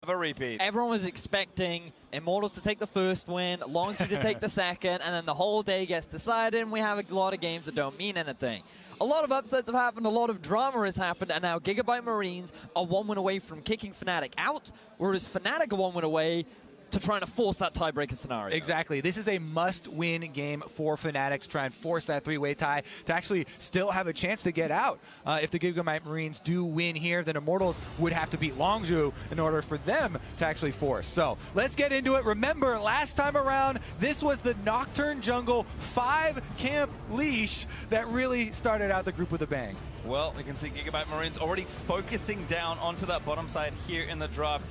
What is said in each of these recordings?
a repeat. Everyone was expecting Immortals to take the first win, Longzhu to take the second, and then the whole day gets decided, and we have a lot of games that don't mean anything. A lot of upsets have happened, a lot of drama has happened, and now Gigabyte Marines are 1 win away from kicking Fnatic out, whereas Fnatic are 1 win away to trying to force that tiebreaker scenario. Exactly. This is a must-win game for Fnatic to try and force that 3-way tie to actually still have a chance to get out. If the Gigabyte Marines do win here, then Immortals would have to beat Longzhu in order for them to actually force. So let's get into it. Remember, last time around, this was the Nocturne Jungle 5-camp leash that really started out the group with a bang. Well, we can see Gigabyte Marines already focusing down onto that bottom side here in the draft.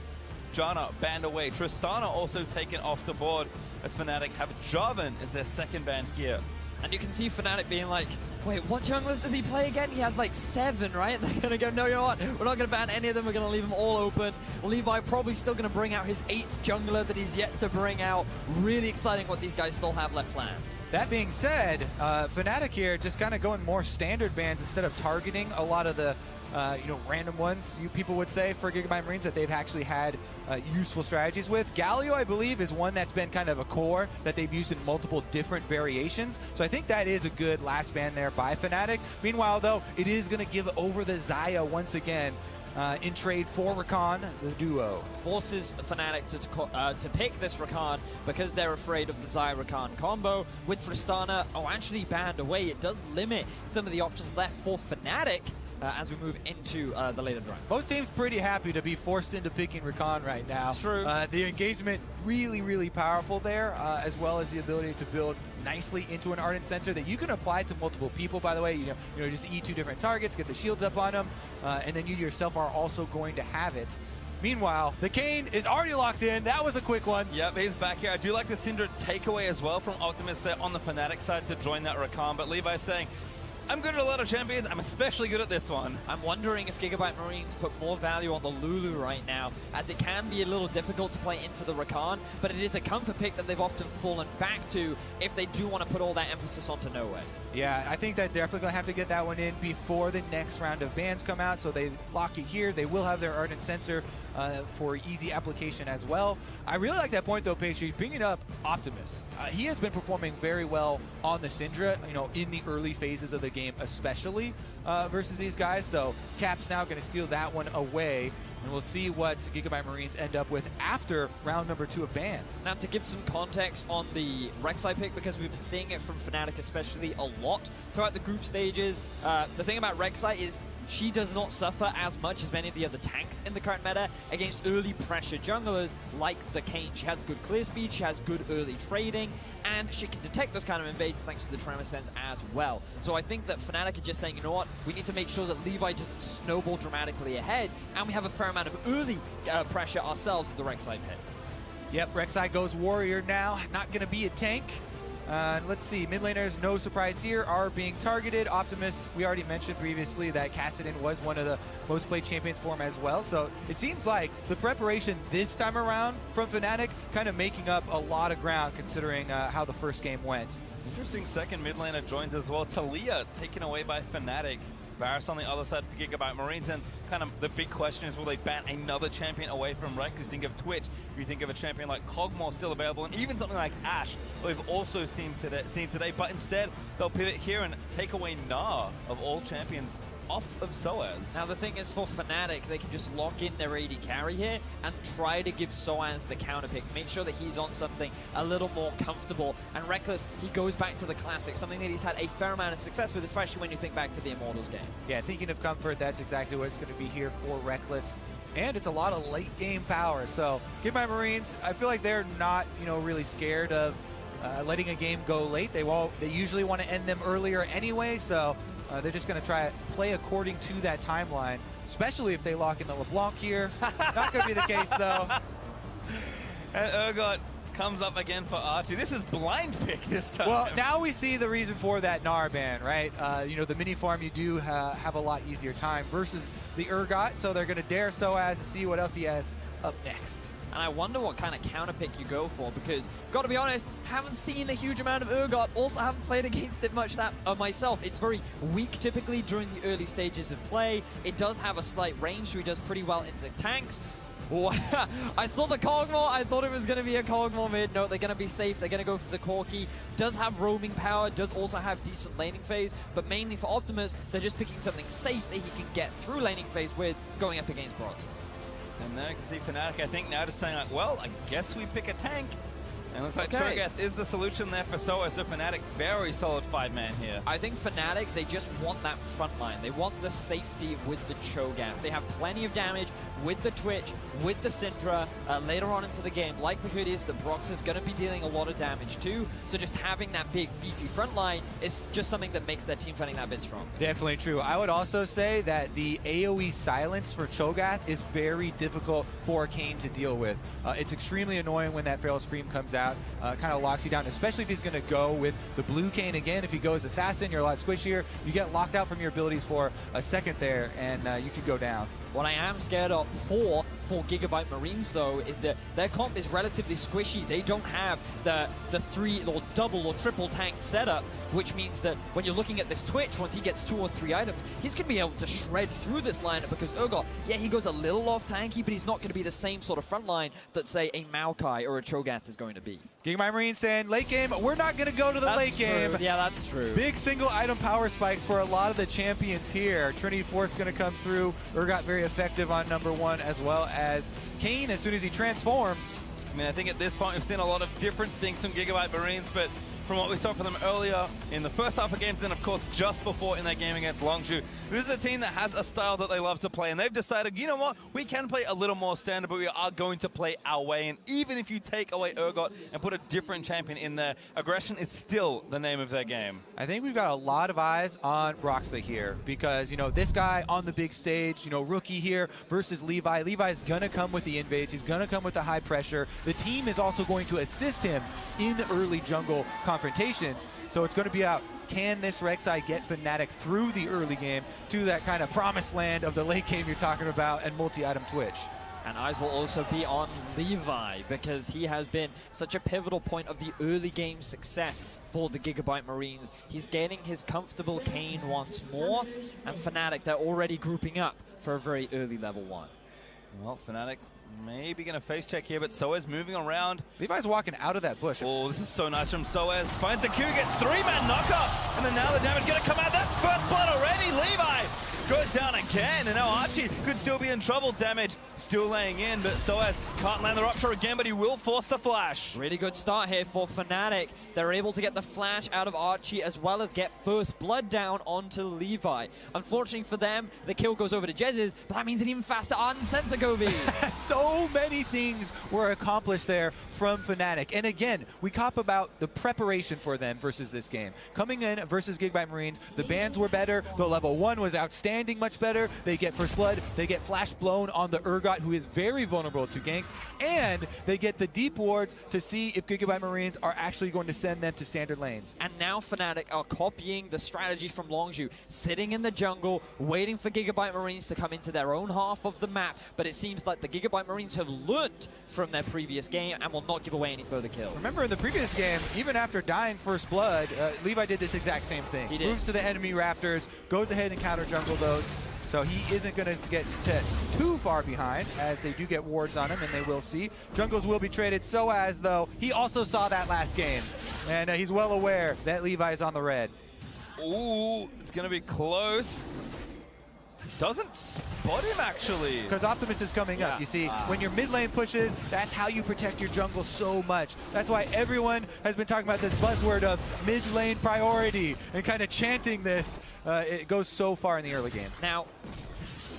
Janna banned away. Tristana also taken off the board as Fnatic have Jarvan as their second ban here. And you can see Fnatic being like, wait, what junglers does he play again? He has like 7, right? They're going to go, no, you know what? We're not going to ban any of them. We're going to leave them all open. Levi probably still going to bring out his 8th jungler that he's yet to bring out. Really exciting what these guys still have left planned. That being said, Fnatic here just kind of going more standard bans instead of targeting a lot of the random ones, people would say, for Gigabyte Marines that they've actually had useful strategies with. Galio, I believe, is one that's been kind of a core that they've used in multiple different variations. So I think that is a good last ban there by Fnatic. Meanwhile, though, it is going to give over the Xayah once again in trade for Rakan, the duo. Forces Fnatic to pick this Rakan because they're afraid of the Xayah Rakan combo. With Tristana, actually banned away, it does limit some of the options left for Fnatic as we move into the later draft. Most teams pretty happy to be forced into picking Rakan right now. It's true. The engagement really, really powerful there, as well as the ability to build nicely into an Ardent Sensor that you can apply to multiple people, by the way. You know, just E2 different targets, get the shields up on them, and then you yourself are also going to have it. Meanwhile, the Kayn is already locked in. That was a quick one. Yep, he's back here. I do like the Syndra takeaway as well from Optimus there on the Fnatic side to join that Rakan, but Levi's saying, I'm good at a lot of champions. I'm especially good at this one. I'm wondering if Gigabyte Marines put more value on the Lulu right now, as it can be a little difficult to play into the Rakan, but it is a comfort pick that they've often fallen back to if they do want to put all that emphasis onto No Way. Yeah, I think that they're definitely going to have to get that one in before the next round of bans come out, so they lock it here. They will have their Ardent Sensor for easy application as well. I really like that point, though, Pastry, bringing up Optimus. He has been performing very well on the Syndra, in the early phases of the game, especially versus these guys. So Cap's now going to steal that one away, and we'll see what Gigabyte Marines end up with after round number 2 of bans. Now, to give some context on the Rek'Sai pick, because we've been seeing it from Fnatic especially a lot throughout the group stages, the thing about Rek'Sai is she does not suffer as much as many of the other tanks in the current meta against early pressure junglers like the Kayn. She has good clear speed, she has good early trading, and she can detect those kind of invades thanks to the Tremor Sense as well. So I think that Fnatic are just saying, you know what, we need to make sure that Levi doesn't snowball dramatically ahead, and we have a fair amount of early pressure ourselves with the Rek'Sai pick. Yep, Rek'Sai goes Warrior now, not going to be a tank. Let's see, mid laners, no surprise here, are being targeted. Optimus, we already mentioned previously that Kassadin was one of the most played champions for him as well. So it seems like the preparation this time around from Fnatic kind of making up a lot of ground considering how the first game went. Interesting second mid laner joins as well. Talia taken away by Fnatic. Varus on the other side for Gigabyte Marines, and kind of the big question is, will they ban another champion away from Rek? Because you think of Twitch, you think of a champion like Kog'Maw still available, and even something like Ashe, we've also seen today, but instead they'll pivot here and take away Gnar of all champions off of Soaz. Now the thing is, for Fnatic, they can just lock in their AD carry here and try to give Soaz the counter pick, make sure that he's on something a little more comfortable. And Reckless, he goes back to the classic, something that he's had a fair amount of success with, especially when you think back to the Immortals game. Yeah, thinking of comfort, that's exactly what it's going to be here for Reckless. And it's a lot of late game power. So Gigabyte Marines, I feel like they're not, really scared of letting a game go late. They usually want to end them earlier anyway, so they're just going to try to play according to that timeline, especially if they lock in the LeBlanc here. Not going to be the case, though. And Urgot comes up again for R2. This is blind pick this time. Well, now we see the reason for that Gnar ban, right? The mini farm, you do have a lot easier time versus the Urgot, so they're going to dare Soaz to see what else he has up next. And I wonder what kind of counter pick you go for, because, gotta be honest, haven't seen a huge amount of Urgot, also haven't played against it much myself. It's very weak typically during the early stages of play. It does have a slight range, so he does pretty well into tanks. I saw the Kog'Maw. I thought it was going to be a Kog'Maw mid. No, they're going to be safe. They're going to go for the Corki. Does have roaming power, does also have decent laning phase, but mainly for Optimus, they're just picking something safe that he can get through laning phase with, going up against Brox. And there you can see Fnatic, I think, now just saying like, well, I guess we pick a tank. And it looks like Cho'Gath is the solution there for Soa, so Fnatic, very solid 5-man here. I think Fnatic, they just want that front line. They want the safety with the Cho'Gath. They have plenty of damage with the Twitch, with the Syndra. Later on into the game, likelihood is that Brox is going to be dealing a lot of damage too, so just having that big, beefy front line is just something that makes their team fighting that bit strong. Definitely true. I would also say that the AoE silence for Cho'Gath is very difficult for Kayn to deal with. It's extremely annoying when that Feral Scream comes out. Kind of locks you down, especially if he's going to go with the blue Kayn again. If he goes Assassin, you're a lot squishier. You get locked out from your abilities for a second there, and you could go down. What I am scared of for GIGABYTE Marines, though, is that their comp is relatively squishy. They don't have the three or double or triple tank setup, which means that when you're looking at this Twitch, once he gets 2 or 3 items, he's going to be able to shred through this lineup because Urgot, yeah, he goes a little off tanky, but he's not going to be the same sort of front line that, say, a Maokai or a Cho'Gath is going to be. GIGABYTE Marines saying, late game, we're not going to go to the late game. Yeah, that's true. Big single item power spikes for a lot of the champions here. Trinity Force going to come through. Urgot very effective on #1, as well as Kayn as soon as he transforms. I mean, I think at this point we've seen a lot of different things from GIGABYTE Marines, but from what we saw from them earlier in the first half of games, then of course just before in their game against Longzhu, this is a team that has a style that they love to play, and they've decided, you know what, we can play a little more standard, but we are going to play our way. And even if you take away Urgot and put a different champion in there, aggression is still the name of their game. I think we've got a lot of eyes on Broxley here because, you know, this guy on the big stage, you know, rookie here versus Levi. Levi's gonna come with the invades. He's gonna come with the high pressure. The team is also going to assist him in early jungle confrontations. So it's going to be out, can this Rek'Sai get Fnatic through the early game to that kind of promised land of the late game you're talking about and multi-item Twitch. And eyes will also be on Levi because he has been such a pivotal point of the early game success for the GIGABYTE Marines. He's getting his comfortable Kayn once more, and Fnatic, they're already grouping up for a very early level 1. Well, Fnatic maybe going to face check here, but Soaz moving around. Levi's walking out of that bush. Oh, this is so nice from Soaz. Finds the Q, gets 3-man knockup, and then now the damage going to come out. That's first blood already. Levi goes down again, and now Archie could still be in trouble. Damage still laying in, but Soaz can't land the rupture again, but he will force the flash. Really good start here for Fnatic. They're able to get the flash out of Archie as well as get first blood down onto Levi. Unfortunately for them, the kill goes over to Jez's, but that means an even faster Unsensor Gobi. So many things were accomplished there from Fnatic. And again, we cop about the preparation for them versus this game. Coming in versus GIGABYTE Marines, the bans were better, the level 1 was outstanding, much better. They get first blood, they get flash blown on the Urgot, who is very vulnerable to ganks, and they get the deep wards to see if GIGABYTE Marines are actually going to send them to standard lanes. And now Fnatic are copying the strategy from Longzhu, sitting in the jungle, waiting for GIGABYTE Marines to come into their own half of the map, but it seems like the GIGABYTE Marines have learned from their previous game and will not give away any further kills. Remember in the previous game, even after dying first blood, Levi did this exact same thing. He did. Moves to the enemy Raptors, goes ahead and counter jungle those. So he isn't going to get too far behind, as they do get wards on him, and they will see. Jungles will be traded. Soaz, though, he also saw that last game, and he's well aware that Levi is on the red. Ooh, it's going to be close. Doesn't spot him, actually. Because Optimus is coming up. You see, when your mid lane pushes, that's how you protect your jungle so much. That's why everyone has been talking about this buzzword of mid lane priority and kind of chanting this. It goes so far in the early game. Now,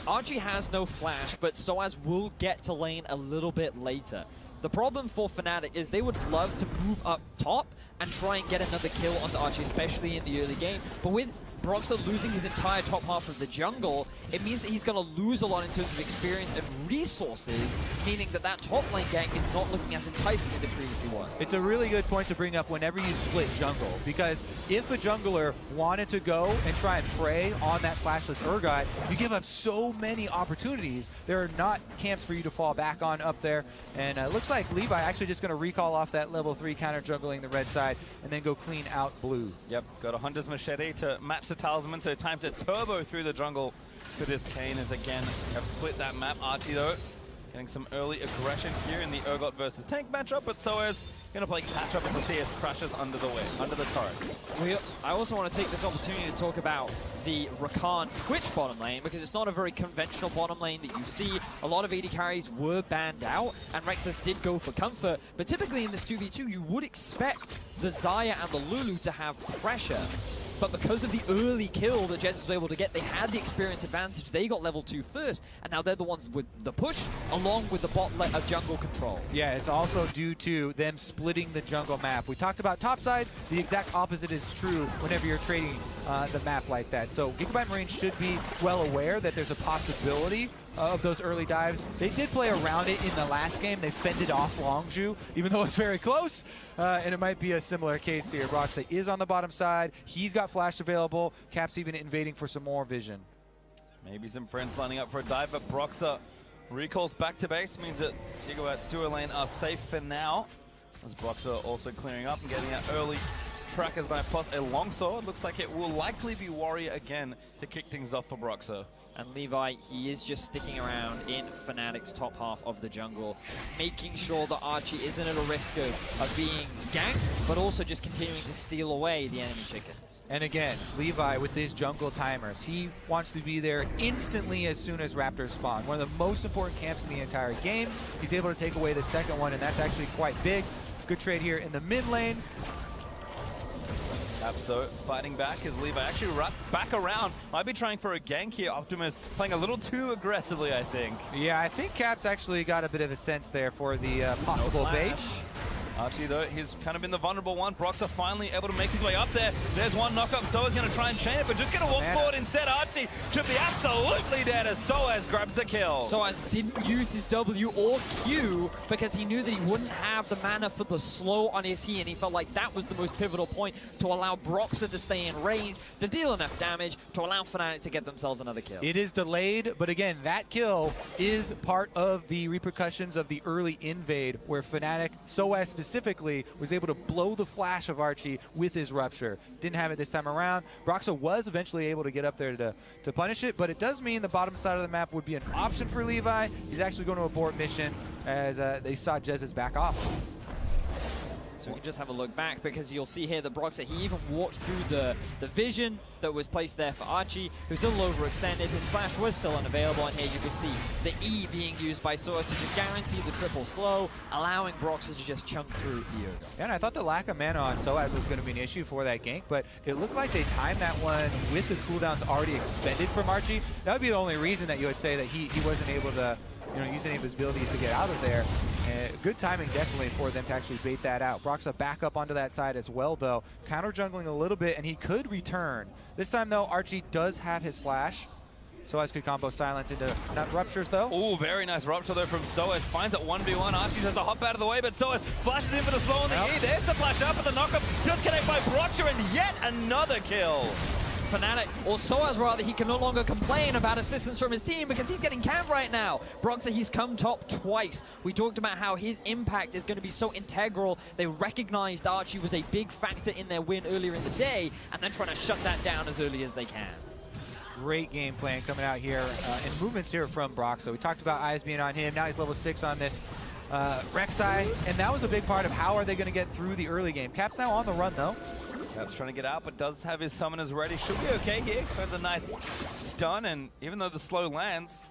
Archie has no flash, but Soaz will get to lane a little bit later. The problem for Fnatic is they would love to move up top and try and get another kill onto Archie, especially in the early game. But with Broxah losing his entire top half of the jungle, it means that he's going to lose a lot in terms of experience and resources, meaning that that top lane gank is not looking as enticing as it previously was. It's a really good point to bring up whenever you split jungle, because if a jungler wanted to go and try and prey on that flashless Urgot, you give up so many opportunities. There are not camps for you to fall back on up there, and it looks like Levi actually just going to recall off that level 3 counter jungling the red side and then go clean out blue. Yep, got a Hunter's Machete to match the talisman, so time to turbo through the jungle for this Kayn, as again have split that map. Archie though Getting some early aggression here in the Urgot versus Tank matchup, but Soaz going to play catch-up as the CS crashes under the turret. I also want to take this opportunity to talk about the Rakan Twitch bottom lane, because it's not a very conventional bottom lane that you see. A lot of AD carries were banned out, and Reckless did go for comfort, but typically in this 2v2, you would expect the Xayah and the Lulu to have pressure. But because of the early kill that Jez was able to get, they had the experience advantage. They got level 2 first, and now they're the ones with the push, along with the of jungle control. Yeah, it's also due to them splitting the jungle map. We talked about topside. The exact opposite is true whenever you're trading the map like that. So GIGABYTE Marine should be well aware that there's a possibility of those early dives. They did play around it in the last game. They fended off Longzhu, even though it's very close. And it might be a similar case here. Broxa is on the bottom side. He's got flash available. Cap's even invading for some more vision. Maybe some friends lining up for a dive, but Broxa recalls back to base, means that GIGABYTE's duo lane are safe for now. As Broxa also clearing up and getting that early Tracker's Knife plus a longsword. Looks like it will likely be Warrior again to kick things off for Broxa. And Levi, he is just sticking around in Fnatic's top half of the jungle, making sure that Archie isn't at a risk of being ganked, but also just continuing to steal away the enemy chickens. And again, Levi with his jungle timers, he wants to be there instantly as soon as Raptors spawn. One of the most important camps in the entire game. He's able to take away the second one, and that's actually quite big. Good trade here in the mid lane. So fighting back as Levi actually back around. Might be trying for a gank here. Optimus playing a little too aggressively, I think. Yeah, I think Cap's actually got a bit of a sense there for the possible bait. Archie, though, he's kind of been the vulnerable one. Broxa finally able to make his way up there. There's one knock-up. Soaz going to try and chain it, but just going to walk forward instead. Archie should be absolutely dead as Soaz grabs the kill. Soaz didn't use his W or Q because he knew that he wouldn't have the mana for the slow on his E, and he felt like that was the most pivotal point to allow Broxa to stay in range, to deal enough damage, to allow Fnatic to get themselves another kill. It is delayed, but again, that kill is part of the repercussions of the early invade, where Fnatic, Soaz specifically, was able to blow the flash of Archie with his Rupture. Didn't have it this time around. Broxa was eventually able to get up there to punish it, but it does mean the bottom side of the map would be an option for Levi. He's actually going to abort mission as they saw Jez's back off. So we can just have a look back, because you'll see here that Broxa, he even walked through the vision that was placed there for Archie, who's a little overextended. His flash was still unavailable, and here you can see the E being used by Soaz to just guarantee the triple slow, allowing Broxa to just chunk through the Urgot. Yeah, and I thought the lack of mana on Soaz was going to be an issue for that gank, but it looked like they timed that one with the cooldowns already expended from Archie. That would be the only reason that you would say that he wasn't able to use any of his abilities to get out of there. Good timing definitely for them to actually bait that out. Broxa back up onto that side as well, though. Counter jungling a little bit, and he could return. This time, though, Archie does have his flash. Soaz could combo silence into not Ruptures, though. Oh, very nice Rupture, though, from Soaz. Finds it 1v1. Archie has to hop out of the way, but Soaz flashes in for the slow on the E. There's the flash up, but the knockup does connect by Rupture, and yet another kill. Fnatic, or Soaz rather, he can no longer complain about assistance from his team because he's getting camped right now. Broxa, he's come top twice. We talked about how his impact is going to be so integral. They recognized Archie was a big factor in their win earlier in the day, and they're trying to shut that down as early as they can. Great game plan coming out here, and movements here from Broxa. We talked about eyes being on him. Now he's level 6 on this Rek'Sai, and that was a big part of how are they going to get through the early game. Cap's now on the run, though. Cap's trying to get out, but does have his summoners ready. Should be okay here. Got a nice stun, and even though the slow lands,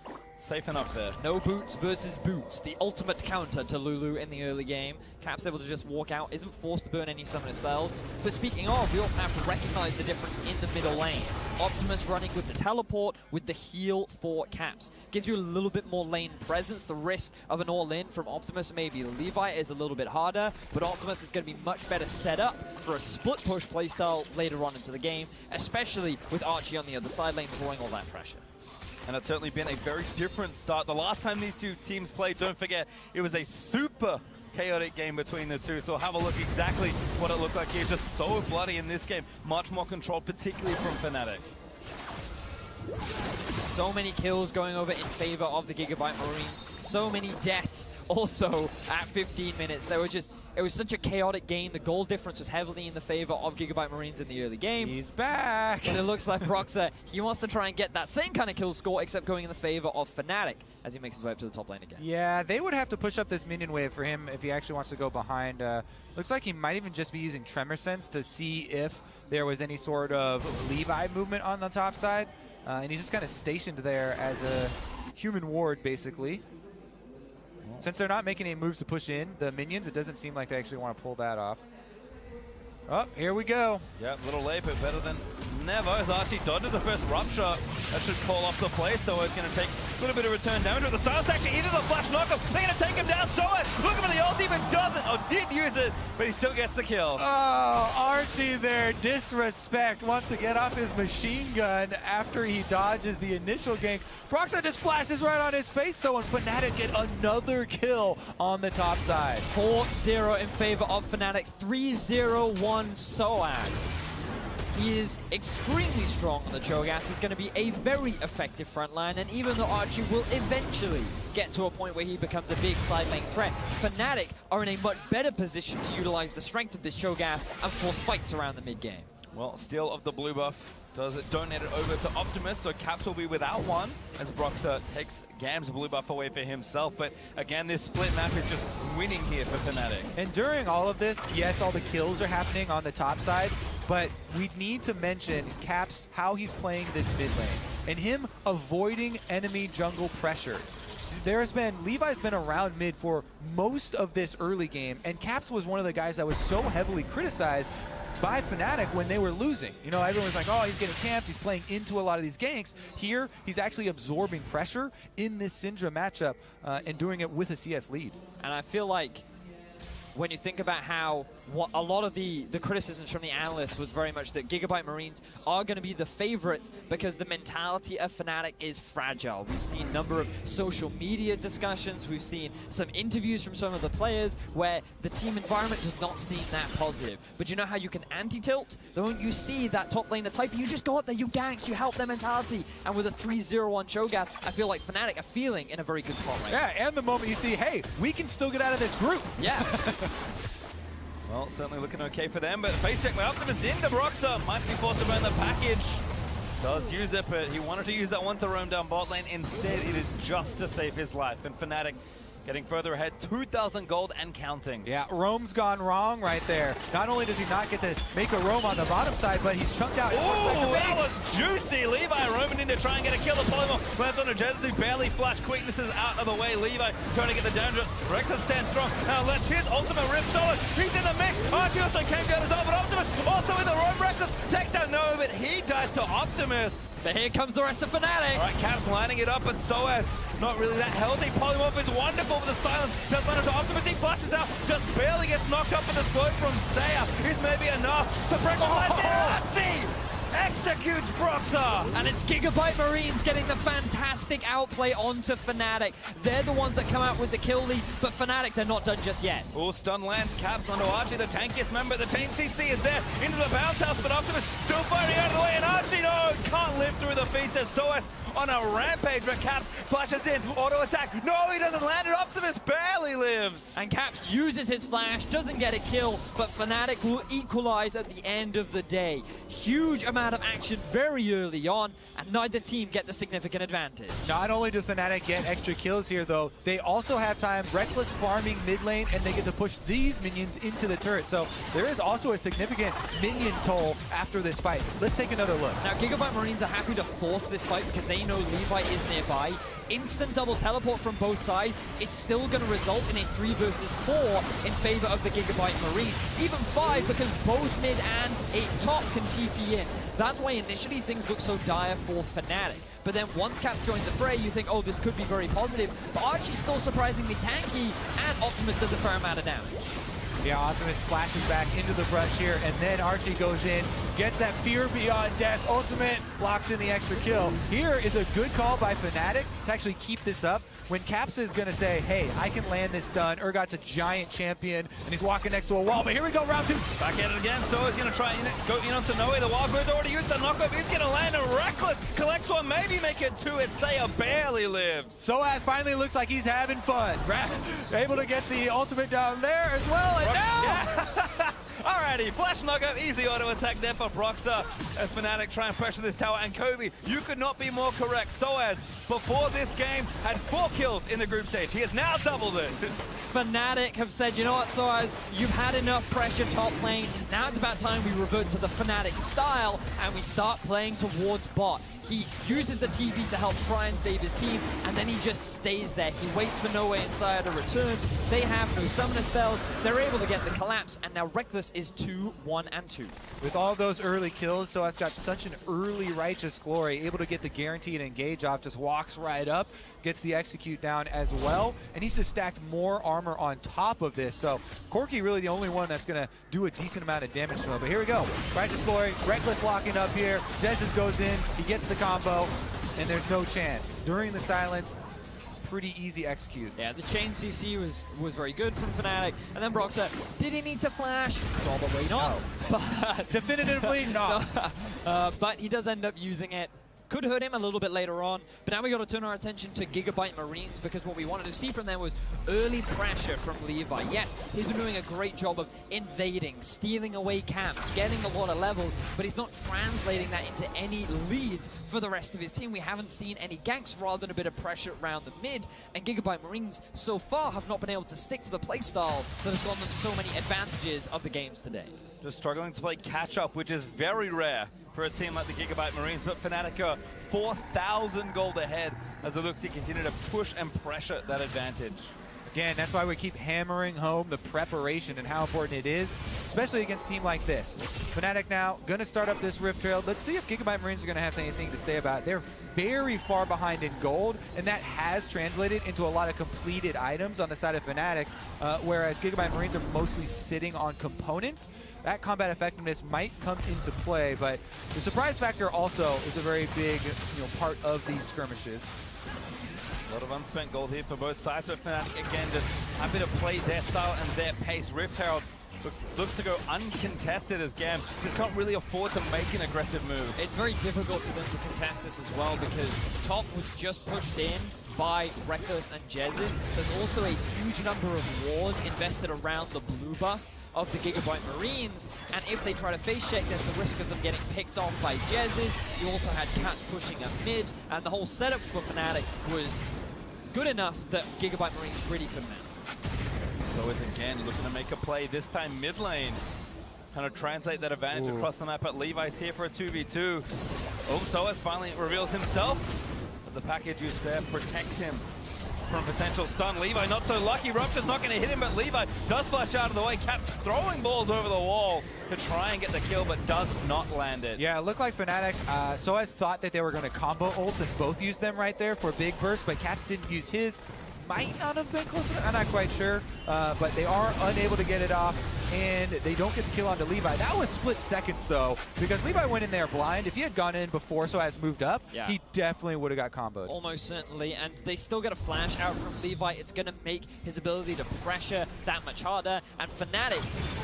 safe enough there. No boots versus boots, the ultimate counter to Lulu in the early game. Cap's able to just walk out, isn't forced to burn any summoner spells. But speaking of, we also have to recognize the difference in the middle lane. Optimus running with the teleport, with the heal for Caps. Gives you a little bit more lane presence. The risk of an all-in from Optimus, maybe Levi, is a little bit harder, but Optimus is going to be much better set up for a split push playstyle later on into the game, especially with Archie on the other side lane drawing all that pressure. And it's certainly been a very different start. The last time these two teams played, don't forget, it was a super chaotic game between the two. So we'll have a look exactly what it looked like here. Just so bloody in this game. Much more control, particularly from Fnatic. So many kills going over in favor of the GIGABYTE Marines. So many deaths also at 15 minutes. It was such a chaotic game. The goal difference was heavily in the favor of GIGABYTE Marines in the early game. He's back. But it looks like Broxah, he wants to try and get that same kind of kill score, except going in the favor of Fnatic as he makes his way up to the top lane again. Yeah, they would have to push up this minion wave for him if he actually wants to go behind. Looks like he might even just be using Tremor Sense to see if there was any sort of Levi movement on the top side. And he's just kind of stationed there as a human ward, basically. Since they're not making any moves to push in the minions, it doesn't seem like they actually want to pull that off. Oh, here we go. Yep, a little late, but better than never. As Archie dodges the first rupture, that should call off the play. So it's going to take a little bit of return damage. But the silence actually into the flash knockup. They're going to take him down. So look at the ult, even doesn't, or did use it, but he still gets the kill. Oh, Archie there, disrespect, wants to get off his machine gun after he dodges the initial gank. Broxah just flashes right on his face though, and Fnatic get another kill on the top side. 4-0 in favor of Fnatic, 3-0-1 Soaz. He is extremely strong on the Cho'Gath. He's going to be a very effective front line, and even though Archie will eventually get to a point where he becomes a big side lane threat, Fnatic are in a much better position to utilize the strength of this Cho'Gath and force fights around the mid game. Well, steal of the blue buff does it donate it over to Optimus, so Caps will be without one as Broxah takes GAM's blue buff away for himself. But again, this split map is just winning here for Fnatic. And during all of this, yes, all the kills are happening on the top side, but we need to mention Caps, how he's playing this mid lane, and him avoiding enemy jungle pressure. Levi's been around mid for most of this early game, and Caps was one of the guys that was so heavily criticized by Fnatic when they were losing. You know, everyone's like, oh, he's getting camped, he's playing into a lot of these ganks. Here, he's actually absorbing pressure in this Syndra matchup and doing it with a CS lead. And I feel like when you think about how a lot of the criticisms from the analysts was very much that GIGABYTE Marines are going to be the favorites because the mentality of Fnatic is fragile. We've seen a number of social media discussions, we've seen some interviews from some of the players where the team environment does not seem that positive. But you know how you can anti-tilt? The moment you see that top laner type, you just go up there, you gank, you help their mentality. And with a 3-0-1 Cho'Gath, I feel like Fnatic are feeling in a very good spot right now. Yeah, and the moment you see, hey, we can still get out of this group. Yeah. Well, certainly looking okay for them, but face check by Optimus into Broxah. Might be forced to burn the package. Does use it, but he wanted to use that one to roam down bot lane. Instead, it is just to save his life. And Fnatic getting further ahead, 2,000 gold and counting. Yeah, roam's gone wrong right there. Not only does he not get to make a roam on the bottom side, but he's chunked out. Ooh, that was juicy. Levi roaming in to try and get a kill. The polymorph lands on a Jezu, barely flash. Quickness is out of the way. Levi trying to get the down. Rexus stands strong. Now let's hit ultimate rip solid. He's in the mix. Archie also came down as well, but Optimus also in the roam. Rexus takes down Noah, but he dies to Optimus. But here comes the rest of Fnatic. All right, Caps lining it up, but Soaz not really that healthy. Polymorph is wonderful for the silence. Does land into Optimus. He flashes out, just barely gets knocked up in the slope from Saya. Is maybe enough to break the line. Executes Broxah! And it's GIGABYTE Marines getting the fantastic outplay onto Fnatic. They're the ones that come out with the kill lead, but Fnatic, they're not done just yet. Oh, stun lands, Caps onto Archie, the tankiest member. The chain CC is there, into the bounce house, but Optimus still firing out of the way, and Archie, no, can't live through the feast as Soaz on a rampage where Caps flashes in, auto attack. No, he doesn't land it. Optimus barely lives. And Caps uses his flash, doesn't get a kill, but Fnatic will equalize at the end of the day. Huge amount of action very early on, and neither team get the significant advantage. Not only do Fnatic get extra kills here, though, they also have time reckless farming mid lane, and they get to push these minions into the turret. So there is also a significant minion toll after this fight. Let's take another look. Now, GIGABYTE Marines are happy to force this fight because they know Levi is nearby. Instant double teleport from both sides is still going to result in a 3 versus 4 in favor of the GIGABYTE Marines. Even 5 because both mid and a top can TP in. That's why initially things look so dire for Fnatic. But then once Caps joins the fray, you think, oh, this could be very positive. But Archie's still surprisingly tanky, and Optimus does a fair amount of damage. Yeah, Optimus flashes back into the brush here, and then Archie goes in, gets that fear beyond death. Ultimate locks in the extra kill. Here is a good call by Fnatic to actually keep this up. When Caps is going to say, hey, I can land this stun, Urgot's a giant champion, and he's walking next to a wall, but here we go, round 2. Back at it again, so he's going to try and go in onto Noe. The Wildbird's already used the knockup. He's going to land a Reckless. Collects one, maybe make it 2. Isaiah barely lives. Soaz finally looks like he's having fun. Able to get the ultimate down there as well, and now! Yeah. Alrighty, flash knockup, easy auto attack there for Broxah as Fnatic try and pressure this tower. And Kobe, you could not be more correct. Soaz, before this game, had 4 kills in the group stage. He has now doubled it. Fnatic have said, you know what, Soaz, you've had enough pressure top lane. Now it's about time we revert to the Fnatic style and we start playing towards bot. He uses the TV to help try and save his team, and then he just stays there. He waits for Noe inside to return. They have no summoner spells. They're able to get the collapse, and now Reckless is 2, 1, and 2. With all those early kills, Soaz got such an early righteous glory, able to get the guaranteed engage off, just walks right up, gets the execute down as well, and he's just stacked more armor on top of this. So Corki really the only one that's gonna do a decent amount of damage to him. But here we go, righteous glory, Reckless locking up here. Jezz goes in, he gets the combo, and there's no chance. During the silence, pretty easy execute. Yeah, the chain CC was very good from Fnatic. And then Broxah, did he need to flash? Probably not. No. But definitively not. But he does end up using it. Could hurt him a little bit later on, but now we got to turn our attention to GIGABYTE Marines, because what we wanted to see from them was early pressure from Levi. Yes, he's been doing a great job of invading, stealing away camps, getting a lot of levels, but he's not translating that into any leads for the rest of his team. We haven't seen any ganks rather than a bit of pressure around the mid, and GIGABYTE Marines so far have not been able to stick to the playstyle that has gotten them so many advantages of the games today. Just struggling to play catch-up, which is very rare for a team like the GIGABYTE Marines, but Fnatic are 4,000 gold ahead as they look to continue to push and pressure that advantage. Again, that's why we keep hammering home the preparation and how important it is, especially against a team like this. Fnatic now going to start up this Rift Trail. Let's see if GIGABYTE Marines are going to have anything to say about it. They're very far behind in gold, and that has translated into a lot of completed items on the side of Fnatic, whereas GIGABYTE Marines are mostly sitting on components. That combat effectiveness might come into play, but the surprise factor also is a very big part of these skirmishes. A lot of unspent gold here for both sides, but Fnatic again just happy to play their style and their pace. Rift Herald looks to go uncontested as GAM just can't really afford to make an aggressive move. It's very difficult for them to contest this as well, because top was just pushed in by Reckless and Jezz's. There's also a huge number of wards invested around the blue buff of the GIGABYTE Marines, and if they try to face check, there's the risk of them getting picked off by Jezz's. You also had Cat pushing up mid, and the whole setup for Fnatic was good enough that GIGABYTE Marines really couldn't answer. So it's again looking to make a play, this time mid lane. Kind of translate that advantage across the map, but Levi's here for a 2v2. Oh, Soaz finally reveals himself, but the package use there protects him from potential stun. Levi not so lucky. Rupture's not going to hit him, but Levi does flash out of the way. Caps throwing balls over the wall to try and get the kill, but does not land it. Yeah, it looked like Fnatic, Soaz thought that they were going to combo ults and both use them right there for big burst, but Caps didn't use his. Might not have been close enough, I'm not quite sure, but they are unable to get it off, and they don't get the kill onto Levi. That was split seconds, though, because Levi went in there blind. If he had gone in before Soaz moved up, he definitely would have got comboed. Almost certainly, and they still get a flash out from Levi. It's going to make his ability to pressure that much harder, and Fnatic,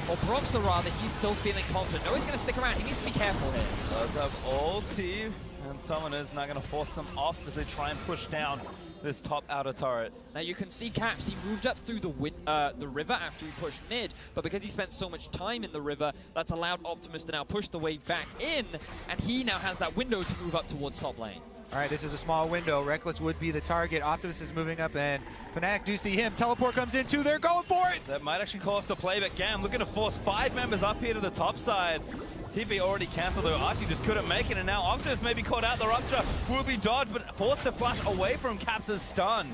or Broxah rather, he's still feeling confident. No, he's going to stick around. He needs to be careful here. Does have ulti, and Summoners now going to force them off as they try and push down this top outer turret. Now you can see Caps, he moved up through the river after he pushed mid, but because he spent so much time in the river, that's allowed Optimus to now push the wave back in, and he now has that window to move up towards top lane. All right, this is a small window. Reckless would be the target. Optimus is moving up, and Fnatic do see him. Teleport comes in too. They're going for it. That might actually call off the play, but GAM looking to force 5 members up here to the top side. TP already cancelled, though. Archie just couldn't make it, and now Optimus may be caught out. The Rupture will be dodged, but forced to flash away from Caps' stun.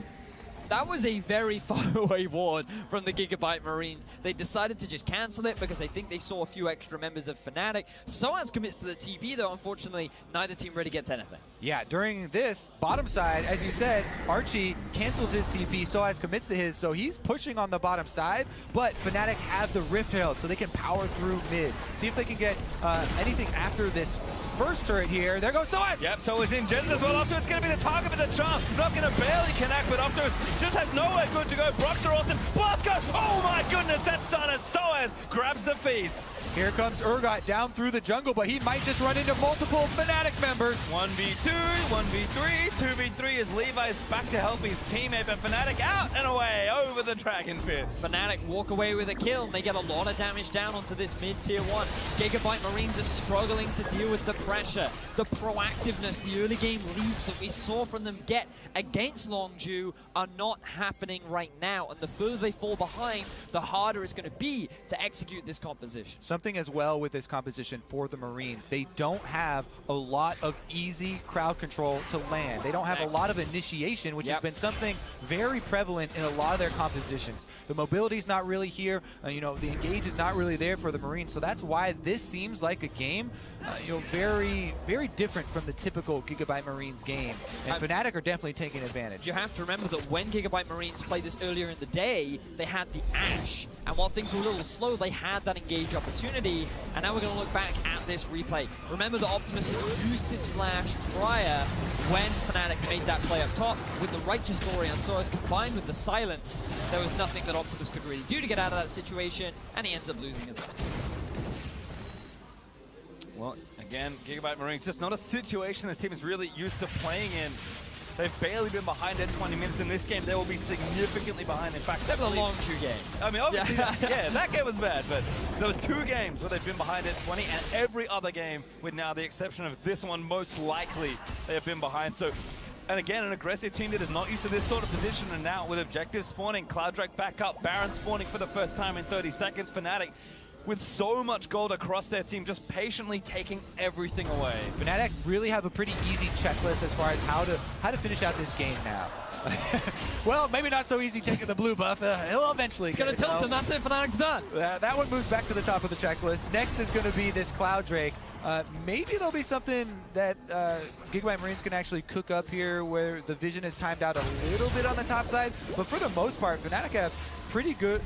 That was a very far away ward from the GIGABYTE Marines. They decided to just cancel it because they think they saw a few extra members of Fnatic. Soaz commits to the TP, though unfortunately neither team really gets anything. Yeah, during this bottom side, as you said, Archie cancels his TP, Soaz commits to his, so he's pushing on the bottom side, but Fnatic have the Rift Herald, so they can power through mid. See if they can get anything after this first turret here. There goes Soaz! Yep, Soaz in Jens as well. Optimus going to be the target for the chance. Not going to barely connect, but Optimus just has nowhere good to go. Broxer Austin, Blasco! Oh my goodness, that stun as Soaz grabs the feast. Here comes Urgot down through the jungle, but he might just run into multiple Fnatic members. 1v2, 1v3, 2v3 as Levi's back to help his teammate, but Fnatic out and away over the Dragon Pit. Fnatic walk away with a kill, and they get a lot of damage down onto this mid-tier 1. GIGABYTE Marines are struggling to deal with the pressure, the proactiveness, the early game leads that we saw from them get against Longju are not happening right now, and the further they fall behind, the harder it's going to be to execute this composition. Something as well with this composition for the Marines, they don't have a lot of easy crowd control to land. They don't have a lot of initiation, which has been something very prevalent in a lot of their compositions. The mobility's not really here, you know, the engage is not really there for the Marines, so that's why this seems like a game, you know, very, very different from the typical GIGABYTE Marines game. And Fnatic are definitely taking advantage. You have to remember that when GIGABYTE Marines played this earlier in the day, they had the Ashe, and while things were a little slow, they had that engage opportunity, and now we're going to look back at this replay. Remember that Optimus had used his flash prior when Fnatic made that play up top. With the Righteous Glory on Soaz combined with the silence, there was nothing that Optimus could really do to get out of that situation, and he ends up losing his life. Well, again, GIGABYTE Marines, just not a situation this team is really used to playing in. They've barely been behind at 20 minutes in this game. They will be significantly behind. In fact, except for the Longju game. I mean, obviously, yeah, that game was bad, but there was 2 games where they've been behind at 20, and every other game, with now the exception of this one, most likely they have been behind. So, and again, an aggressive team that is not used to this sort of position, and now with objective spawning, Cloud Drake back up, Baron spawning for the first time in 30 seconds, Fnatic with so much gold across their team, just patiently taking everything away. Fnatic really have a pretty easy checklist as far as how to finish out this game now. Well, maybe not so easy taking the blue buff. He'll eventually It's going to tilt him, that's it, Fnatic's done. That one moves back to the top of the checklist. Next is going to be this Cloud Drake. Maybe there'll be something that GIGABYTE Marines can actually cook up here where the vision is timed out a little bit on the top side, but for the most part, Fnatic have pretty good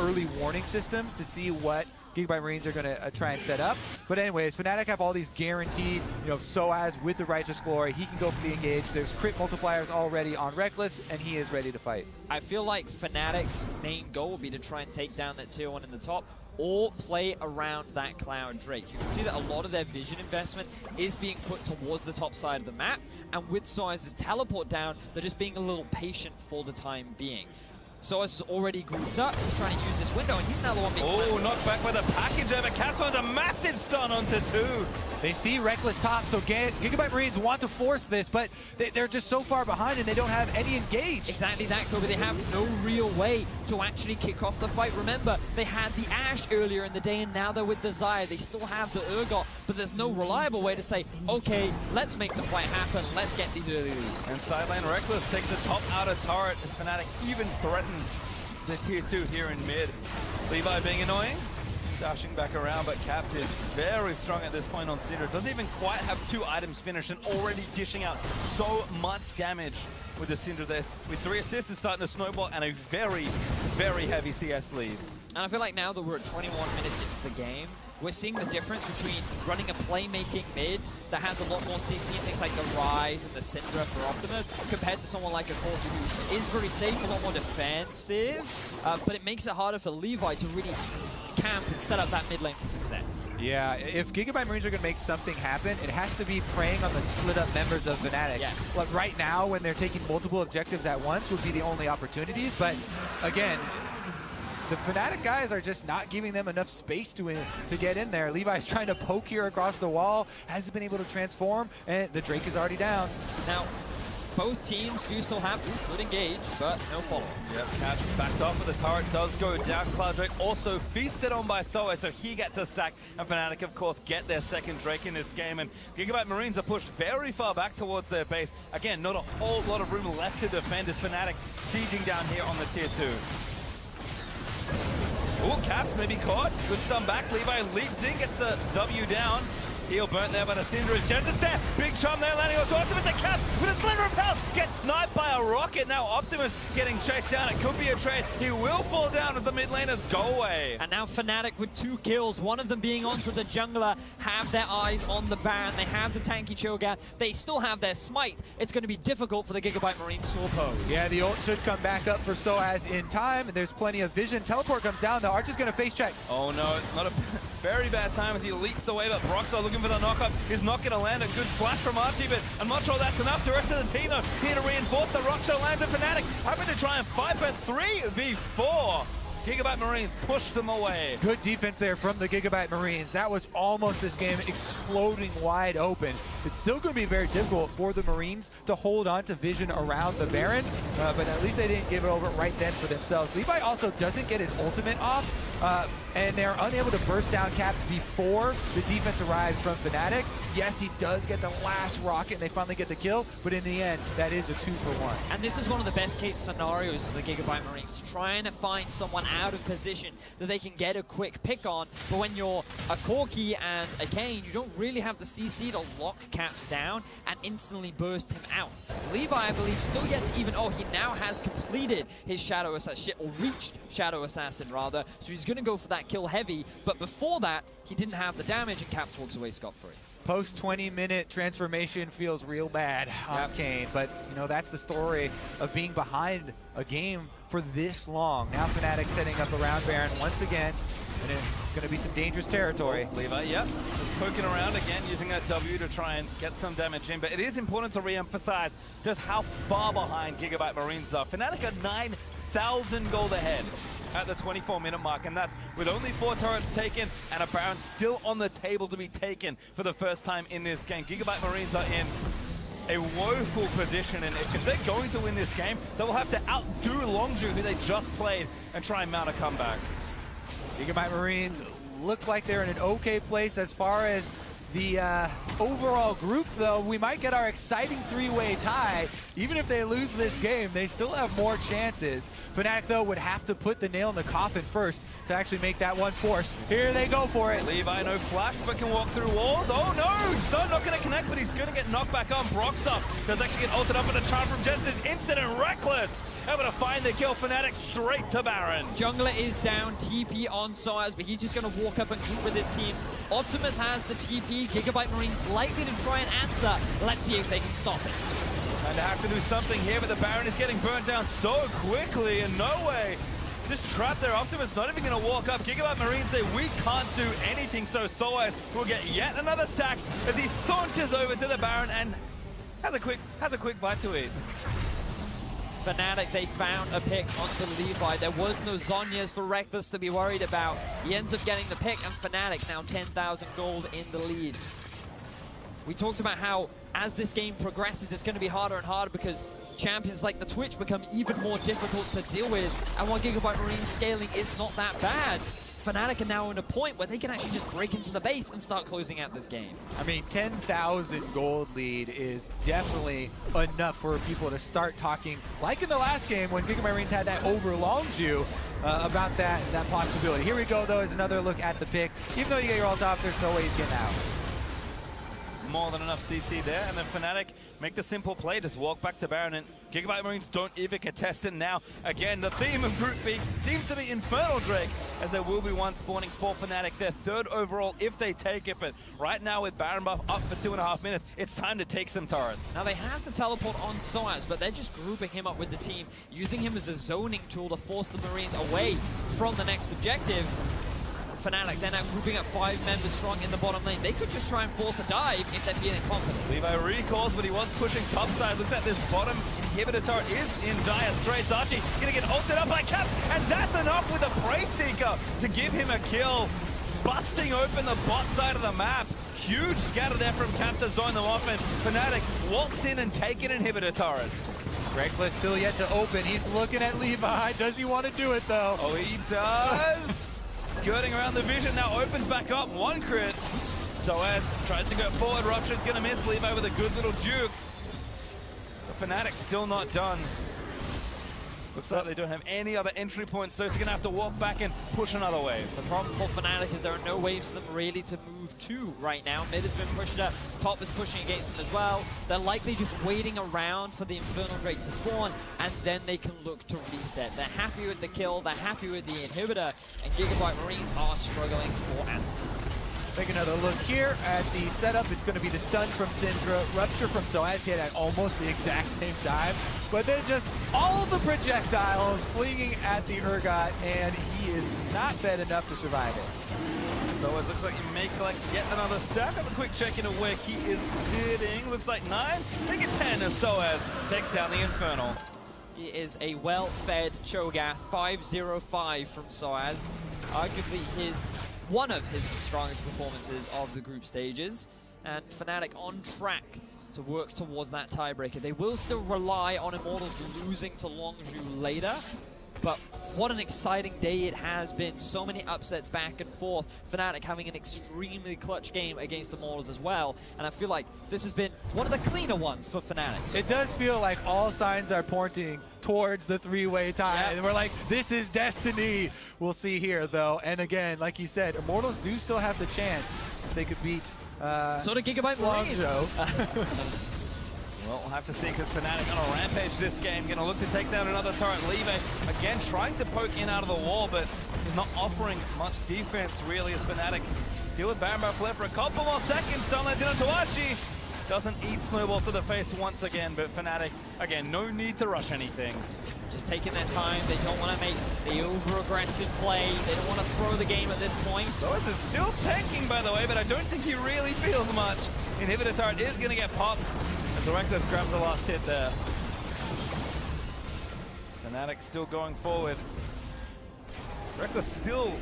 early warning systems to see what GIGABYTE Marines are going to try and set up. But anyways, Fnatic have all these guaranteed, you know, Soaz with the Righteous Glory. He can go for the engage. There's crit multipliers already on Reckless, and he is ready to fight. I feel like Fnatic's main goal will be to try and take down that tier 1 in the top, or play around that Cloud Drake. You can see that a lot of their vision investment is being put towards the top side of the map, and with Soaz's teleport down, they're just being a little patient for the time being. Soaz is already grouped up. He's trying to use this window, and he's now the one being Oh, knocked back by the package there, but Cat's a massive stun onto 2. They see Reckless top, so GIGABYTE Marines want to force this, but they're just so far behind and they don't have any engage. Exactly that, Kobe. They have no real way to actually kick off the fight. Remember, they had the Ashe earlier in the day, and now they're with the Xayah. They still have the Urgot, but there's no reliable way to say, okay, let's make the fight happen. Let's get these early leads. And sideline Reckless takes the top outer turret as Fnatic even threaten the tier 2 here in mid. Levi being annoying, dashing back around, but Caps is very strong at this point on Cinder. Doesn't even quite have 2 items finished and already dishing out so much damage with the Cinder there. With 3 assists, it's starting to snowball and a very, very heavy CS lead. And I feel like now that we're at 21 minutes into the game, we're seeing the difference between running a playmaking mid that has a lot more CC and things like the Rise and the Syndra for Optimus, compared to someone like a Corki who is very safe, a lot more defensive, but it makes it harder for Levi to really camp and set up that mid lane for success. Yeah, if GIGABYTE Marines are going to make something happen, it has to be preying on the split up members of Fnatic. Yes. Like right now, when they're taking multiple objectives at once, would be the only opportunities, but again, the Fnatic guys are just not giving them enough space to get in there. Levi's trying to poke here across the wall, hasn't been able to transform, and the Drake is already down. Now, both teams do still have good engage, but no follow-up. Yeah, Caps backed off, but the turret does go down. Cloud Drake also feasted on by Soa, so he gets a stack. And Fnatic, of course, get their second Drake in this game. And GIGABYTE Marines are pushed very far back towards their base. Again, not a whole lot of room left to defend as Fnatic sieging down here on the tier 2. Ooh, Caps may be caught. Good stun back. Levi leaps in, gets the W down. Heal burnt there by the Cinder's. Jensen's there. Big charm there, landing on Optimus. The Caps with a sliver of health gets sniped by a rocket. Now Optimus getting chased down. It could be a trade. He will fall down as the mid laners go away. And now Fnatic with 2 kills, one of them being onto the jungler, have their eyes on the Baron. They have the tanky Cho'Gath. They still have their smite. It's going to be difficult for the GIGABYTE Marines to oppose. Yeah, the ult should come back up for Soaz in time. There's plenty of vision. Teleport comes down. The Arch is going to face check. Oh no, not a very bad time as he leaps away, but Broxah looking for the knockup. He's not going to land a good splash from Archie, but I'm not sure that's enough. The rest of the team, though, here to reinforce the rock show lands of Fnatic. Having to try and fight, but 3v4. GIGABYTE Marines pushed them away. Good defense there from the GIGABYTE Marines. That was almost this game exploding wide open. It's still going to be very difficult for the Marines to hold on to vision around the Baron, but at least they didn't give it over right then for themselves. Levi also doesn't get his ultimate off, and they're unable to burst down Caps before the defense arrives from Fnatic. Yes, he does get the last rocket, and they finally get the kill, but in the end, that is a 2-for-1. And this is one of the best case scenarios for the GIGABYTE Marines, trying to find someone out of position that they can get a quick pick on. But when you're a Corki and a Kane, you don't really have the CC to lock Caps down and instantly burst him out. Levi, I believe, still yet to even, he now has completed his Shadow Assassin, or reached Shadow Assassin rather, so he's going to go for that kill heavy, but before that, he didn't have the damage and Caps walks away scot-free. Post 20-minute transformation feels real bad on Kane, but that's the story of being behind a game for this long. Now Fnatic setting up around Baron once again, and it's going to be some dangerous territory. Levi, yep, just poking around again, using that W to try and get some damage in, but it is important to re-emphasize just how far behind GIGABYTE Marines are. Fnatic are 9,000 gold ahead at the 24-minute mark, and that's with only 4 turrets taken and a Baron still on the table to be taken for the first time in this game. GIGABYTE Marines are in a woeful position, and if they're going to win this game, they will have to outdo Longju, who they just played, and try and mount a comeback. GIGABYTE Marines look like they're in an okay place as far as the overall group, though. We might get our exciting 3-way tie. Even if they lose this game, they still have more chances. Fnatic, though, would have to put the nail in the coffin first to actually make that one force. Here they go for it. Levi, no flash, but can walk through walls. Oh no! Stun not going to connect, but he's going to get knocked back on. Broxah does actually get ulted up, and a charm from Jensen's instant and reckless. Able to find the kill. Fnatic straight to Baron. Jungler is down, TP on Soaz, but he's just going to walk up and group with his team. Optimus has the TP. GIGABYTE Marines likely to try and answer. Let's see if they can stop it. And they have to do something here, but the Baron is getting burnt down so quickly, and no way. Just trapped there. Optimus not even going to walk up. GIGABYTE Marines say we can't do anything, so Soaz will get yet another stack as he saunters over to the Baron and has a quick bite to eat. Fnatic, they found a pick onto Levi. There was no Zhonya's for Reckless to be worried about. He ends up getting the pick, and Fnatic now 10,000 gold in the lead. We talked about how, as this game progresses, it's going to be harder and harder because champions like the Twitch become even more difficult to deal with. And while GIGABYTE Marine scaling is not that bad, Fnatic are now in a point where they can actually just break into the base and start closing out this game. I mean, 10,000 gold lead is definitely enough for people to start talking, like in the last game when GIGABYTE Marines had that over Longju, about that possibility. Here we go, though, is another look at the pick. Even though you get your ult off, there's no way he's getting out. More than enough CC there, and then Fnatic make the simple play, just walk back to Baron, and GIGABYTE Marines don't even contest it now. Again, the theme of Group B seems to be Infernal Drake, as there will be one spawning for Fnatic, their 3rd overall if they take it, but right now with Baron buff up for 2.5 minutes, it's time to take some turrets. Now they have the teleport on Soaz, but they're just grouping him up with the team, using him as a zoning tool to force the Marines away from the next objective. Fnatic, they're now grouping up 5 members strong in the bottom lane. They could just try and force a dive if they're feeling confident. Levi recalls, but he was pushing topside. Looks like this bottom inhibitor turret is in dire straits. Archie gonna get ulted up by Cap, and that's enough with a Prey Seeker to give him a kill. busting open the bot side of the map. Huge scatter there from Cap to zone them off, and Fnatic waltz in and take an inhibitor turret. Reckless still yet to open. He's looking at Levi. Does he want to do it though? Oh, he does. Skirting around the vision, now opens back up. One crit. Soaz tries to go forward. Rupture's gonna miss. Levi with a good little juke. The Fnatic still not done. Looks like they don't have any other entry points, so they're gonna have to walk back and push another wave. The problem for Fnatic is there are no waves for them really to move to right now. Mid has been pushed up, top is pushing against them as well. They're likely just waiting around for the Infernal Drake to spawn, and then they can look to reset. They're happy with the kill, they're happy with the inhibitor, and GIGABYTE Marines are struggling for answers. Take another look here at the setup. It's going to be the stun from Syndra, Rupture from Soaz hit at almost the exact same time. But then just all of the projectiles flinging at the Urgot, and he is not fed enough to survive it. So it looks like you may collect yet another stack. Have a quick check into where he is sitting. Looks like 9, make it 10 as Soaz takes down the Infernal. He is a well-fed Cho'Gath, 5-0-5 from Soaz. Arguably one of his strongest performances of the group stages, and Fnatic on track to work towards that tiebreaker. They will still rely on Immortals losing to Longzhu later, but what an exciting day it has been. So many upsets back and forth. Fnatic having an extremely clutch game against Immortals as well, and I feel like this has been one of the cleaner ones for Fnatic. It does feel like all signs are pointing towards the three-way tie. Yep. And we're like, this is destiny. We'll see here, though. And again, like you said, Immortals do still have the chance they could beat so do GIGABYTE Marines. Well, we'll have to see, because Fnatic on a rampage this game, going to look to take down another turret. Levi, again, trying to poke in out of the wall, but he's not offering much defense, really, as Fnatic deal with Baron Flare for a couple more seconds. Sunlight into Archie. Doesn't eat Snowball to the face once again, but Fnatic, again, no need to rush anything. Just taking their time. They don't want to make the over-aggressive play. They don't want to throw the game at this point. Soaz is still tanking, by the way, but I don't think he really feels much. Inhibitor turret is going to get popped as Reckless grabs the last hit there. Fnatic still going forward. Reckless still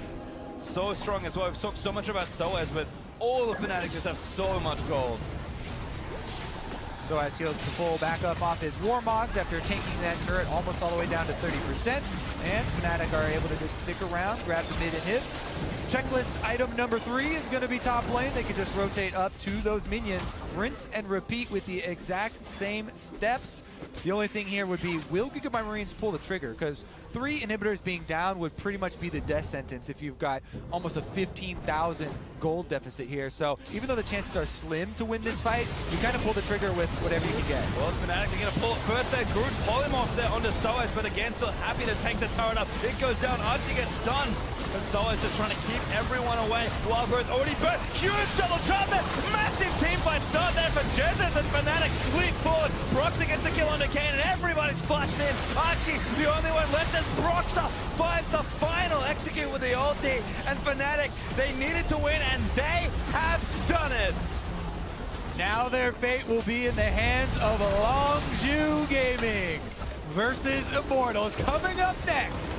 so strong as well. We've talked so much about Soaz, but all of Fnatic just have so much gold. Soaz heals to pull back up off his Warmogs after taking that turret almost all the way down to 30%. And Fnatic are able to just stick around, grab the mid and hit. Checklist item number 3 is going to be top lane. They can just rotate up to those minions, rinse and repeat with the exact same steps. The only thing here would be, will GIGABYTE Marines pull the trigger? Because 3 inhibitors being down would pretty much be the death sentence if you've got almost a 15,000 gold deficit here. So even though the chances are slim to win this fight, you kind of pull the trigger with whatever you can get. Well, Fnatic are going to pull it first there. Groot polymorph there onto Soaz, but again, still happy to tank the turret up. It goes down, Archie gets stunned. But Soaz just trying to keep everyone away. Wild Growth already burnt. Huge double charge there. Massive team fight start there for Jesus, and Fnatic leap forward. Broxah gets the kill on the cannon. Everybody's flashed in. Archie, the only one left as Broxah finds the final execute with the ulti. And Fnatic, they needed to win, and they have done it. Now their fate will be in the hands of Longzhu Gaming versus Immortals. Coming up next.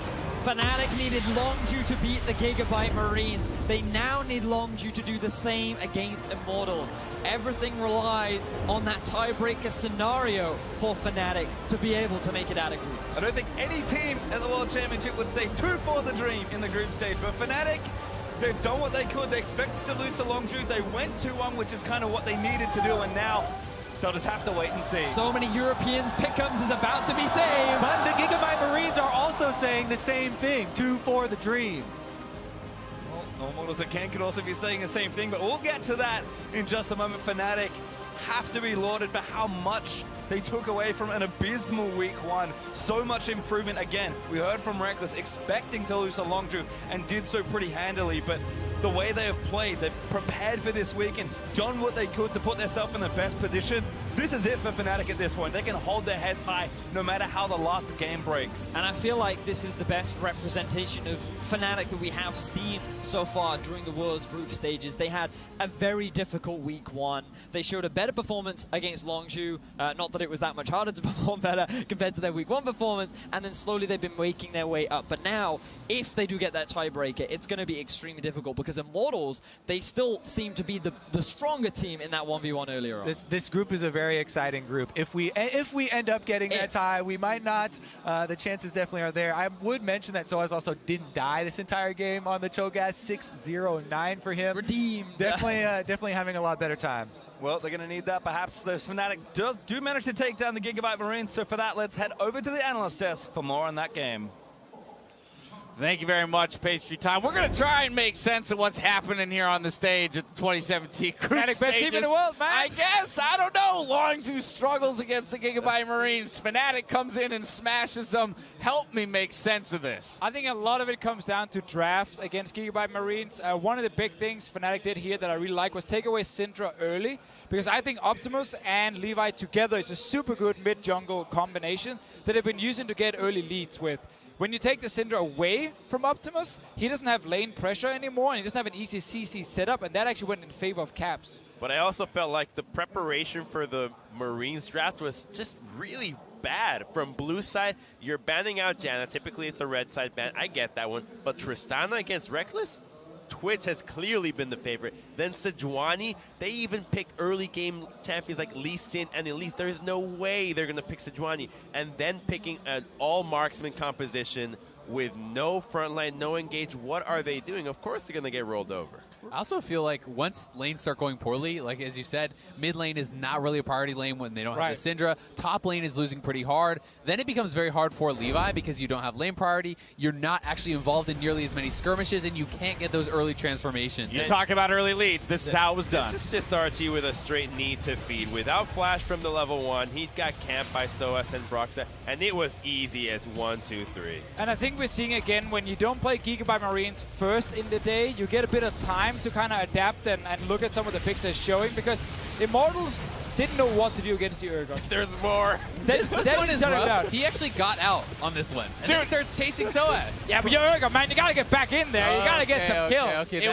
Fnatic needed Longzhu to beat the GIGABYTE Marines. They now need Longzhu to do the same against Immortals. Everything relies on that tiebreaker scenario for Fnatic to be able to make it out of group. I don't think any team at the World Championship would say 2 for the dream in the group stage, but Fnatic, they've done what they could. They expected to lose to Longzhu. They went 2-1, which is kind of what they needed to do, and now they'll just have to wait and see. So many Europeans, Pickums is about to be saved. But the GIGABYTE Marines are also saying the same thing, 2 for the dream. Well, Immortals again could also be saying the same thing, but we'll get to that in just a moment. Fnatic have to be lauded for how much they took away from an abysmal week 1. So much improvement. Again, we heard from Reckless expecting to lose to Longzhu and did so pretty handily, but the way they have played, they've prepared for this week and done what they could to put themselves in the best position. This is it for Fnatic at this point. They can hold their heads high no matter how the last game breaks. And I feel like this is the best representation of Fnatic that we have seen so far during the World's group stages. They had a very difficult week 1. They showed a better performance against Longzhu. Not that it was that much harder to perform better compared to their week 1 performance. And then slowly they've been making their way up. But now if they do get that tiebreaker, it's going to be extremely difficult because Immortals, they still seem to be the stronger team in that 1v1 earlier on. This group is a very exciting group. If we end up getting that tie, we might not. The chances definitely are there. I would mention that Soaz also didn't die this entire game on the Cho'Gath. 6-0-9 for him. Redeemed. Definitely having a lot better time. Well, they're going to need that. Perhaps the Fnatic do manage to take down the GIGABYTE Marines. So for that, let's head over to the analyst desk for more on that game. Thank you very much, Pastry Time. We're going to try and make sense of what's happening here on the stage at the 2017 group stages. Best team in the world, man. I guess. I don't know. Longzhu struggles against the GIGABYTE Marines. Fnatic comes in and smashes them. Help me make sense of this. I think a lot of it comes down to draft against GIGABYTE Marines. One of the big things Fnatic did here that I really like was take away Syndra early, because I think Optimus and Levi together is a super good mid-jungle combination that they've been using to get early leads with. When you take the Syndra away from Optimus, he doesn't have lane pressure anymore, and he doesn't have an easy CC setup, and that actually went in favor of Caps. But I also felt like the preparation for the Marines draft was just really bad. From blue side, you're banning out Janna. Typically, it's a red side ban. I get that one. But Tristana against Reckless? Twitch has clearly been the favorite. Then Sejuani, they even pick early game champions like Lee Sin and Elise. There's no way they're going to pick Sejuani. And then picking an all marksman composition with no frontline, no engage. What are they doing? Of course they're going to get rolled over. I also feel like once lanes start going poorly, like as you said, mid lane is not really a priority lane when they don't have the Syndra. Top lane is losing pretty hard. Then it becomes very hard for Levi because you don't have lane priority. You're not actually involved in nearly as many skirmishes, and you can't get those early transformations. You talk about early leads. This is how it was done. This is just Archie with a straight need to feed. Without flash from the level 1, he got camped by Soaz and Broxah, and it was easy as 1, 2, 3. And I think we're seeing again, when you don't play GIGABYTE Marines first in the day, you get a bit of time to kind of adapt and look at some of the picks they're showing, because Immortals didn't know what to do against the Urgot. There's more. This one is rough. He actually got out on this one, and then starts chasing Soaz. Yeah, but you're Urgot, man. You got to get back in there. You got to get some kills. Okay, You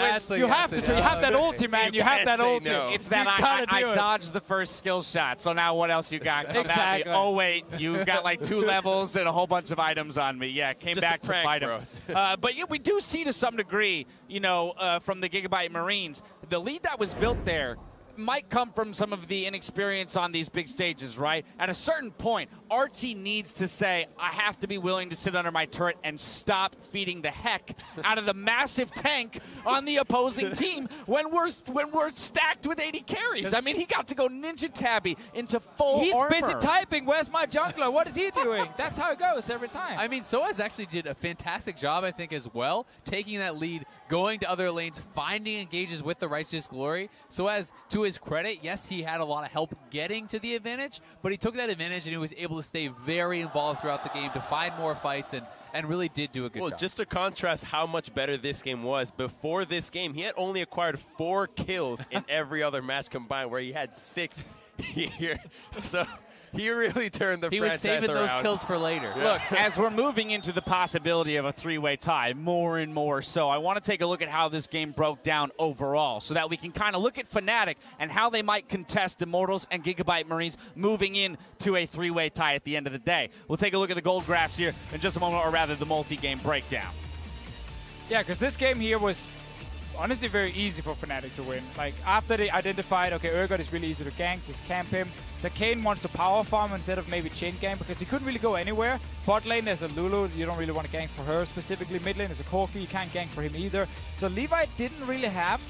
have to. You have that ulti, man. You have that ulti. No. It's that I dodged the first skill shot, so now what else you got? Come at me. Oh, wait, you got like 2 levels and a whole bunch of items on me. Yeah, came Just back a prank, to fight him. But yeah, we do see to some degree, you know, from the GIGABYTE Marines, the lead that was built there might come from some of the inexperience on these big stages, right? At a certain point, Archie needs to say, I have to be willing to sit under my turret and stop feeding the heck out of the massive tank on the opposing team when we're stacked with 80 carries. I mean, he got to go Ninja Tabby into full armor. He's busy typing, where's my jungler? What is he doing? That's how it goes every time. I mean, Soaz actually did a fantastic job, I think, as well, taking that lead, going to other lanes, finding engages with the Righteous Glory. Soaz, to his credit, yes, he had a lot of help getting to the advantage, but he took that advantage and he was able to stay very involved throughout the game to find more fights and really did do a good job. Well, just to contrast how much better this game was, before this game, he had only acquired 4 kills in every other match combined, where he had 6 here. So he really turned the franchise around. He was saving those kills for later. Yeah. Look, as we're moving into the possibility of a 3-way tie, more and more so, I want to take a look at how this game broke down overall so that we can kind of look at Fnatic and how they might contest Immortals and GIGABYTE Marines moving into a 3-way tie at the end of the day. We'll take a look at the gold graphs here in just a moment, or rather the multi-game breakdown. Yeah, because this game here was honestly very easy for Fnatic to win. Like, after they identified, okay, Urgot is really easy to gank, just camp him. The Kayn wants to power farm instead of maybe chain gank because he couldn't really go anywhere. Bot lane, there's a Lulu, you don't really want to gank for her specifically. Mid lane is a Corki, you can't gank for him either. So Levi didn't really have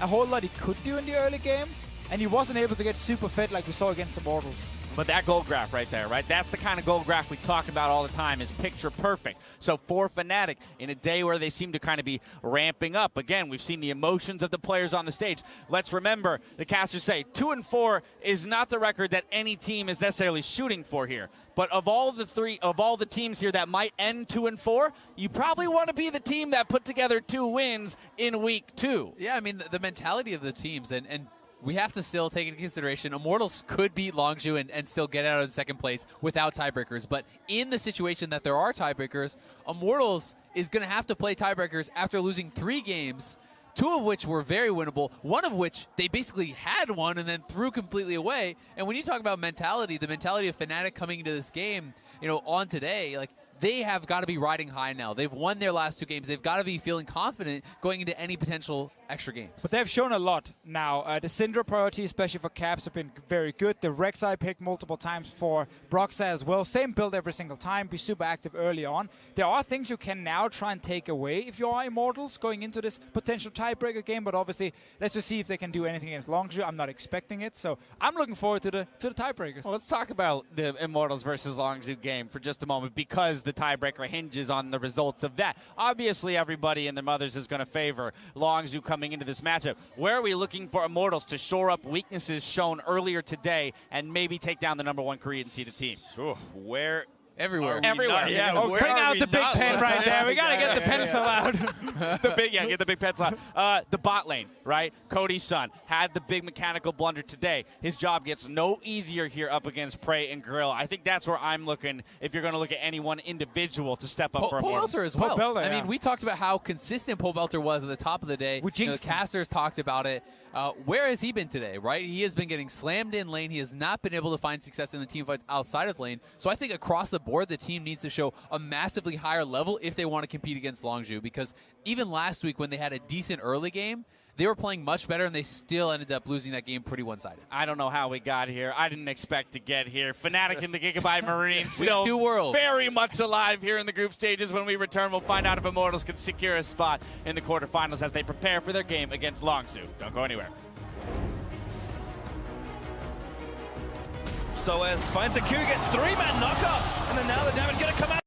a whole lot he could do in the early game, and he wasn't able to get super fed like we saw against Immortals. But that gold graph right there, right? That's the kind of gold graph we talk about all the time, is picture perfect. So for Fnatic, in a day where they seem to kind of be ramping up, again, we've seen the emotions of the players on the stage. Let's remember, the casters say 2-4 is not the record that any team is necessarily shooting for here. But of all the teams here that might end 2-4, you probably want to be the team that put together 2 wins in week 2. Yeah, I mean, the mentality of the teams, and we have to still take into consideration Immortals could beat Longzhu and still get out of second place without tiebreakers. But in the situation that there are tiebreakers, Immortals is going to have to play tiebreakers after losing 3 games, 2 of which were very winnable, 1 of which they basically had won and then threw completely away. And when you talk about mentality, the mentality of Fnatic coming into this game, you know, on today, like, they have got to be riding high now. They've won their last 2 games. They've got to be feeling confident going into any potential extra games. But they've shown a lot now. The Syndra priority, especially for Caps, have been very good. The Rek'Sai pick multiple times for Broxah as well. Same build every single time. Be super active early on. There are things you can now try and take away if you are Immortals going into this potential tiebreaker game. But obviously, let's just see if they can do anything against Longzhu. I'm not expecting it, so I'm looking forward to the tiebreakers. Well, let's talk about the Immortals versus Longzhu game for just a moment, because the tiebreaker hinges on the results of that. Obviously, everybody and their mothers is going to favor Longzhu coming into this matchup. Where are we looking for Immortals to shore up weaknesses shown earlier today and maybe take down the #1 Korean seeded team? Where? Everywhere. Everywhere. Yeah, Oh, bring out the big pen right there. We got to get the pencil out. Get the big pencil out. The bot lane, right? Cody's son had the big mechanical blunder today. His job gets no easier here up against Prey and Gorilla. I think that's where I'm looking, if you're going to look at any one individual to step up for Immortals. Belter as well. Belter, I yeah. mean, we talked about how consistent Pole Belter was at the top of the day. We jinxed the casters talked about it. Where has he been today, right? He has been getting slammed in lane. He has not been able to find success in the team fights outside of lane. So I think across the board, the team needs to show a massively higher level if they want to compete against Longzhu, because even last week when they had a decent early game, they were playing much better, and they still ended up losing that game pretty one-sided. I don't know how we got here. I didn't expect to get here. Fnatic and the GIGABYTE Marines still 2 worlds. very much alive here in the group stages. When we return, we'll find out if Immortals can secure a spot in the quarterfinals as they prepare for their game against Longzhu. Don't go anywhere. So as finds the Q, gets 3-man knockup, and then now the damage going to come out.